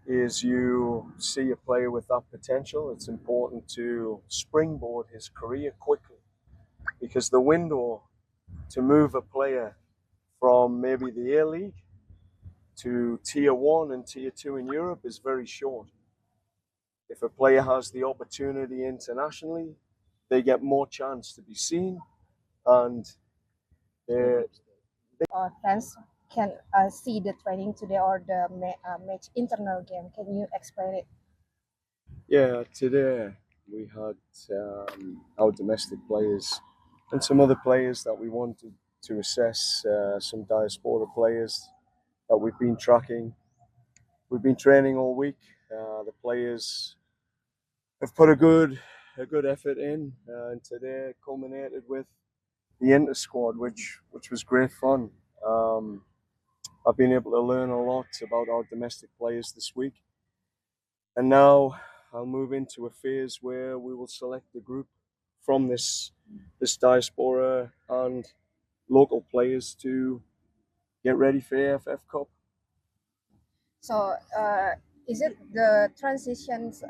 is you see a player with that potential, it's important to springboard his career quickly, because the window to move a player from maybe the A League to Tier 1 and Tier 2 in Europe is very short. If a player has the opportunity internationally, they get more chance to be seen, and fans can see the training today or the match internal game. Can you explain it? yeah, today we had our domestic players and some other players that we wanted to assess, some diaspora players that we've been tracking. We've been training all week. The players have put a good effort in, and today culminated with the inter squad, which was great fun. I've been able to learn a lot about our domestic players this week, and now I'll move into a phase where we will select a group from this diaspora and local players to get ready for AFF Cup. So, is it the transitions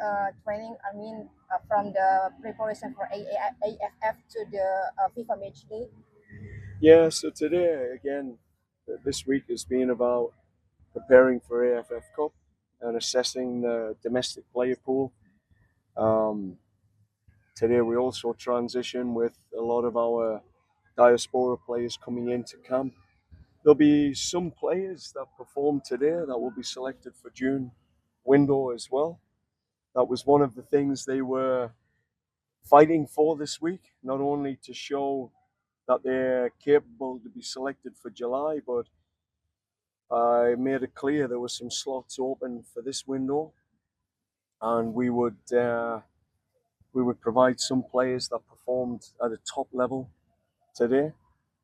training? I mean, from the preparation for AFF to the FIFA match day. Yeah, so today again, this week has been about preparing for AFF Cup and assessing the domestic player pool. Today we also transition with a lot of our diaspora players coming into camp. There'll be some players that perform today that will be selected for June window as well. That was one of the things they were fighting for this week, not only to show that they're capable to be selected for July, but I made it clear there were some slots open for this window, and we would provide some players that performed at a top level today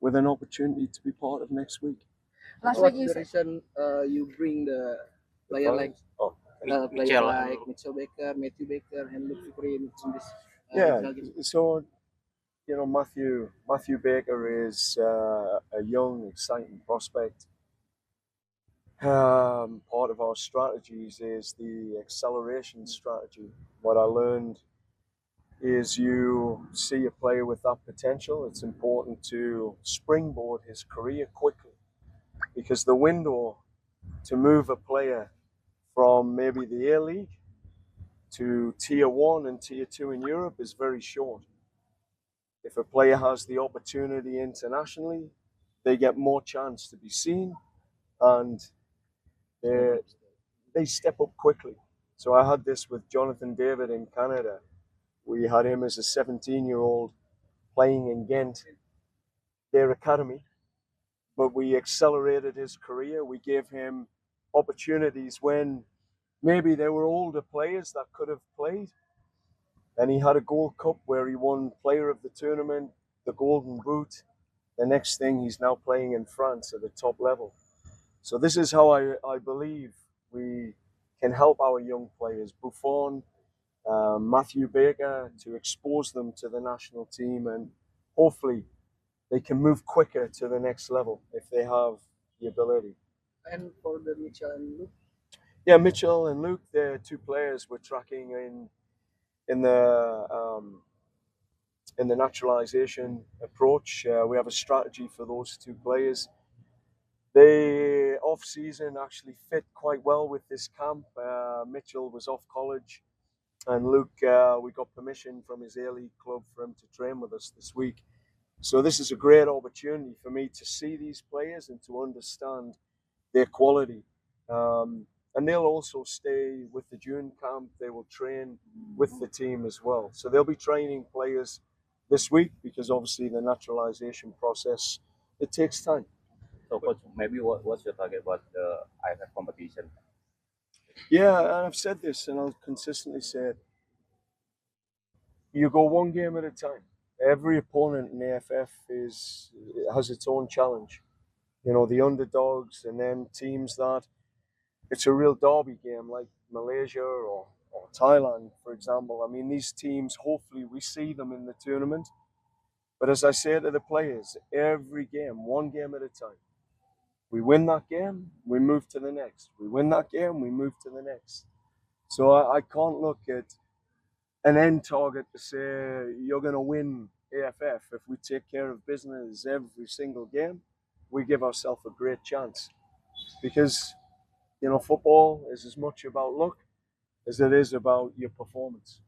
with an opportunity to be part of next week. Last What week you the said, reason you bring the player like Oh, player like Mitchell Baker, Matthew Baker, and Luke Vickery in this yeah. internal game? So Matthew Baker is a young, exciting prospect. Part of our strategies is the acceleration strategy. What I learned is you see a player with that potential, it's important to springboard his career quickly, because the window to move a player from maybe the A League to Tier 1 and Tier 2 in Europe is very short. If a player has the opportunity internationally, they get more chance to be seen, and they step up quickly. So I had this with Jonathan David in Canada. We had him as a 17-year-old playing in Ghent, their academy, but we accelerated his career. We gave him opportunities when maybe there were older players that could have played. And he had a Gold Cup where he won Player of the Tournament, the Golden Boot. The next thing, he's now playing in France at the top level. So this is how I believe we can help our young players, Buffon, Matthew Baker, to expose them to the national team, and hopefully they can move quicker to the next level if they have the ability. And for the Mitchell and Luke, Yeah, Mitchell and Luke, they're two players we're tracking in the naturalization approach. We have a strategy for those two players. They off season actually fit quite well with this camp. Mitchell was off college, and Luke, we got permission from his A-League club for him to train with us this week. So this is a great opportunity for me to see these players and to understand their quality. And they'll also stay with the June camp. They will train with the team as well. So they'll be training players this week, because obviously the naturalization process, it takes time. So, coach, maybe what's your target about the IFF competition? Yeah, and I've said this, and I'll consistently say it. You go one game at a time. Every opponent in the AFF has its own challenge. You know, the underdogs, and then teams that it's a real derby game, like Malaysia or Thailand, for example. I mean, these teams, hopefully we see them in the tournament. But as I say to the players, every game, one game at a time. We win that game, we move to the next. We win that game, we move to the next. So I can't look at an end target to say you're going to win AFF. If we take care of business every single game, we give ourselves a great chance. Because, football is as much about luck as it is about your performance.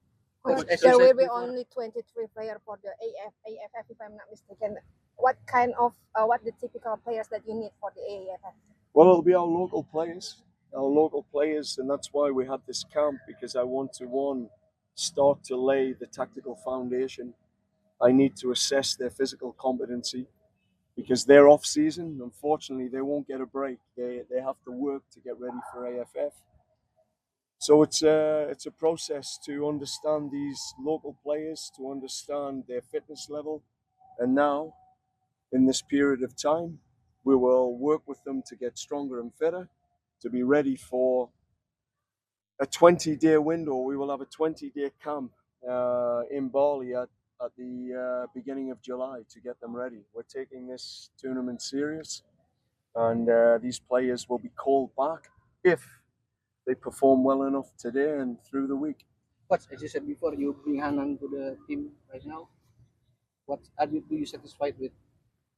Coach, As you there said will be before- only 23 players for the AFF, if I'm not mistaken. What the typical players that you need for the AFF? Well, it'll be our local players, and that's why we had this camp, because I want to, start to lay the tactical foundation. I need to assess their physical competency, because they're off season. Unfortunately, they won't get a break. They have to work to get ready for AFF. So it's a process to understand these local players, to understand their fitness level, and now, in this period of time, we will work with them to get stronger and fitter, to be ready for a 20-day window. We will have a 20-day camp in Bali at the beginning of July to get them ready. We're taking this tournament serious, and these players will be called back if they perform well enough today and through the week. Coach, as you said before, you bring Hanan to the team right now. What are you satisfied with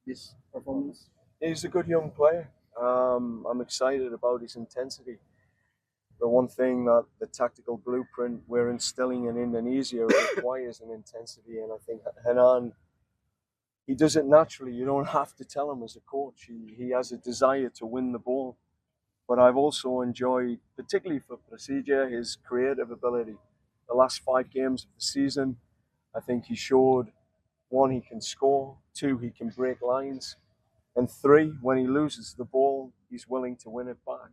this performance? He's a good young player. I'm excited about his intensity. The one thing that the tactical blueprint we're instilling in Indonesia requires an intensity, and I think Hanan, he does it naturally. You don't have to tell him as a coach. He has a desire to win the ball. But I've also enjoyed, particularly for Prasija, his creative ability. The last 5 games of the season, I think he showed, 1, he can score, 2, he can break lines, and 3, when he loses the ball, he's willing to win it back.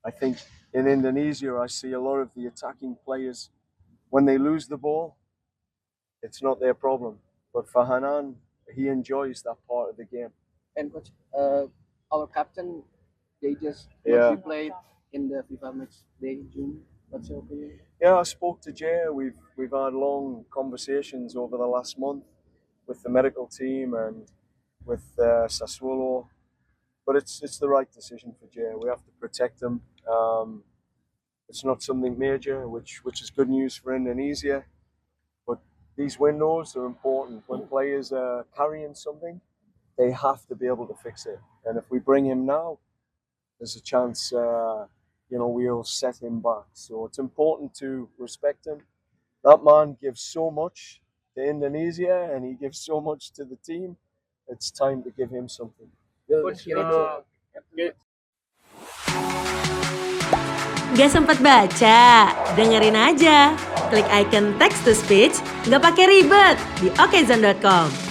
I think in Indonesia, I see a lot of the attacking players, when they lose the ball, it's not their problem. But for Hanan, he enjoys that part of the game. And coach, our captain, they just Yeah. not be played in the FIFA match day June. What's your opinion? Yeah, I spoke to Jay. We've had long conversations over the last month with the medical team and with Sassuolo, but it's the right decision for Jay. We have to protect him. It's not something major, which is good news for Indonesia. But these windows are important. When players are carrying something, they have to be able to fix it. And if we bring him now, there's a chance, we'll set him back. So it's important to respect him. That man gives so much to Indonesia, and he gives so much to the team. It's time to give him something. Coach, Gak sempat baca? Dengerin aja. Klik icon text to speech, nggak pakai ribet di okezone.com.